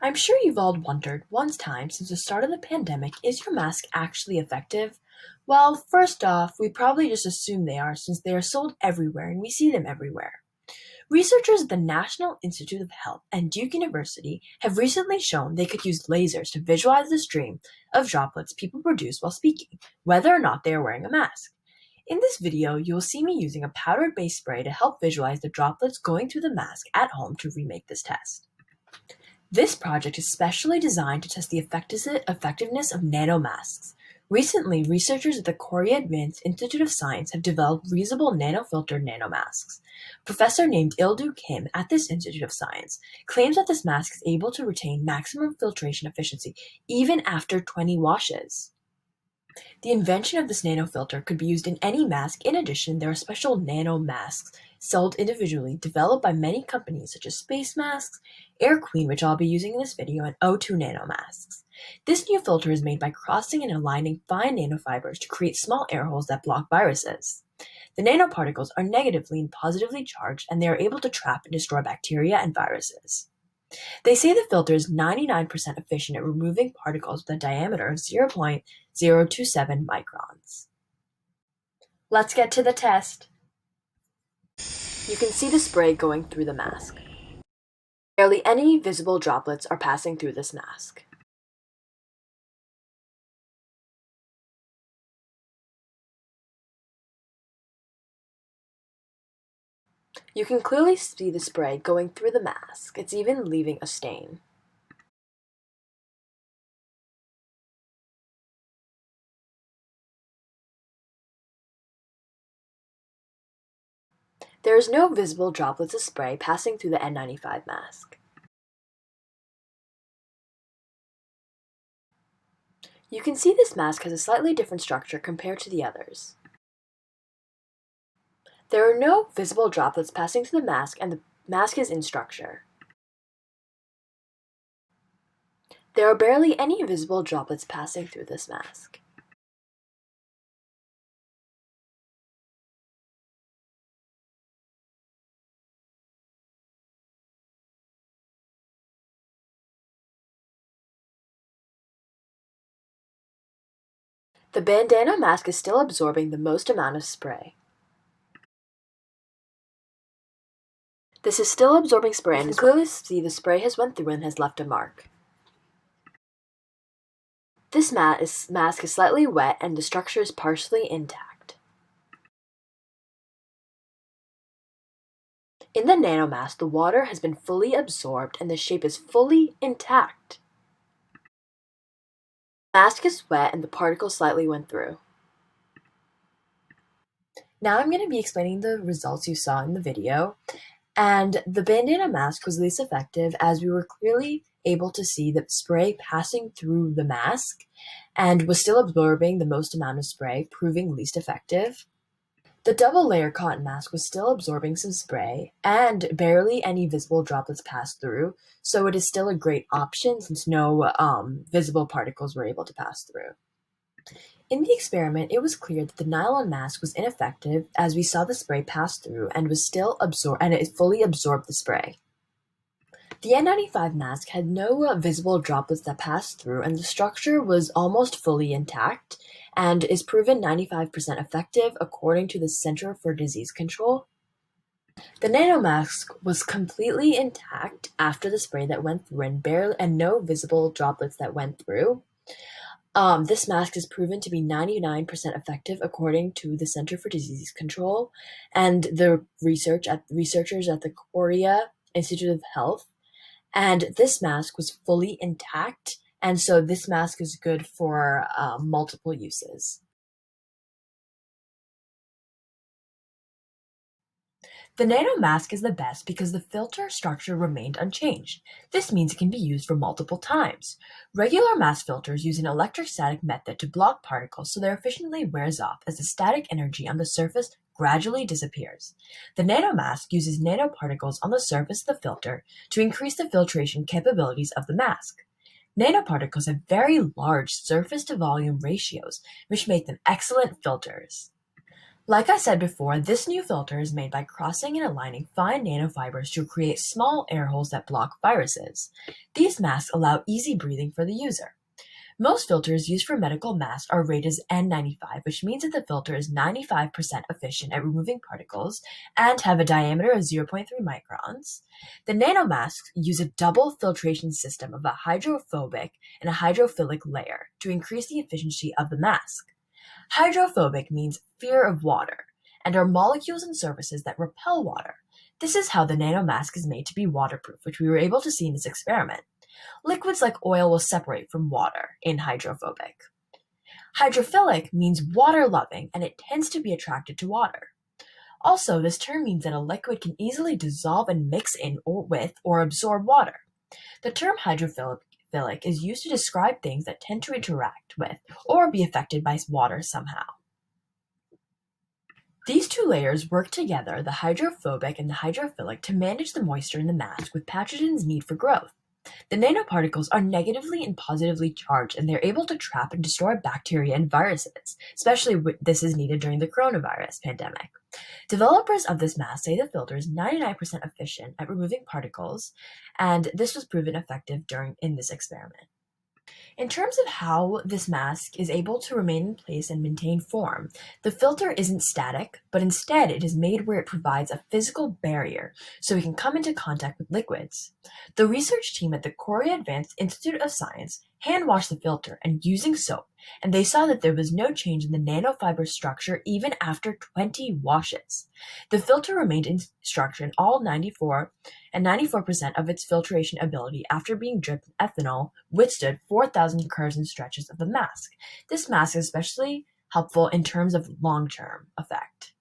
I'm sure you've all wondered one time since the start of the pandemic, is your mask actually effective? Well, first off, we probably just assume they are since they are sold everywhere and we see them everywhere. Researchers at the National Institute of Health and Duke University have recently shown they could use lasers to visualize the stream of droplets people produce while speaking, whether or not they are wearing a mask. In this video, you will see me using a powder-based spray to help visualize the droplets going through the mask at home to remake this test. This project is specially designed to test the effectiveness of nano-masks. Recently, researchers at the Korea Advanced Institute of Science have developed reusable nano-filter nanomasks. A professor named Il-do Kim at this Institute of Science claims that this mask is able to retain maximum filtration efficiency even after 20 washes. The invention of this nanofilter could be used in any mask. In addition, there are special nano-masks sold individually, developed by many companies such as Space Masks, Air Queen, which I'll be using in this video, and O2 Nano-masks. This new filter is made by crossing and aligning fine nanofibers to create small air holes that block viruses. The nanoparticles are negatively and positively charged, and they are able to trap and destroy bacteria and viruses. They say the filter is 99% efficient at removing particles with a diameter of 0.027 microns. Let's get to the test. You can see the spray going through the mask. Barely any visible droplets are passing through this mask. You can clearly see the spray going through the mask. It's even leaving a stain. There is no visible droplets of spray passing through the N95 mask. You can see this mask has a slightly different structure compared to the others. There are no visible droplets passing through the mask, and the mask is in structure. There are barely any visible droplets passing through this mask. The bandana mask is still absorbing the most amount of spray. This is still absorbing spray, and you can clearly see the spray has went through and has left a mark. This mask is slightly wet and the structure is partially intact. In the nanomask, the water has been fully absorbed and the shape is fully intact. The mask is wet and the particles slightly went through. Now I'm going to be explaining the results you saw in the video. And the bandana mask was least effective as we were clearly able to see the spray passing through the mask and was still absorbing the most amount of spray, proving least effective. The double-layer cotton mask was still absorbing some spray and barely any visible droplets passed through, so it is still a great option since no visible particles were able to pass through. In the experiment, it was clear that the nylon mask was ineffective as we saw the spray pass through and it fully absorbed the spray. The N95 mask had no visible droplets that passed through, and the structure was almost fully intact and is proven 95% effective according to the Center for Disease Control. The Nano-mask was completely intact after the spray that went through and no visible droplets that went through. This mask is proven to be 99% effective according to the Center for Disease Control and the researchers at the Korea Institute of Health. And this mask was fully intact, and so this mask is good for multiple uses. The Nano mask is the best because the filter structure remained unchanged. This means it can be used for multiple times. Regular mask filters use an electrostatic method to block particles so their efficiently wears off as the static energy on the surface gradually disappears. The Nano mask uses nanoparticles on the surface of the filter to increase the filtration capabilities of the mask. Nanoparticles have very large surface-to-volume ratios, which make them excellent filters. Like I said before, this new filter is made by crossing and aligning fine nanofibers to create small air holes that block viruses. These masks allow easy breathing for the user. Most filters used for medical masks are rated as N95, which means that the filter is 95% efficient at removing particles and have a diameter of 0.3 microns. The nanomasks use a double filtration system of a hydrophobic and a hydrophilic layer to increase the efficiency of the mask. Hydrophobic means fear of water, and are molecules and surfaces that repel water. This is how the nanomask is made to be waterproof, which we were able to see in this experiment. Liquids like oil will separate from water in hydrophobic. Hydrophilic means water-loving, and it tends to be attracted to water. Also, this term means that a liquid can easily dissolve and mix in or with or absorb water. The term hydrophilic is used to describe things that tend to interact with or be affected by water somehow. These two layers work together, the hydrophobic and the hydrophilic, to manage the moisture in the mask with pathogens' need for growth. The nanoparticles are negatively and positively charged, and they're able to trap and destroy bacteria and viruses, especially when this is needed during the coronavirus pandemic. Developers of this mask say the filter is 99% efficient at removing particles, and this was proven effective in this experiment. In terms of how this mask is able to remain in place and maintain form, the filter isn't static, but instead it is made where it provides a physical barrier so it can come into contact with liquids. The research team at the Korea Advanced Institute of Science hand-washed the filter and using soap, and they saw that there was no change in the nanofiber structure even after 20 washes. The filter remained in structure in all 94% of its filtration ability after being dripped in ethanol, withstood 4,000 curves and stretches of the mask. This mask is especially helpful in terms of long-term effect.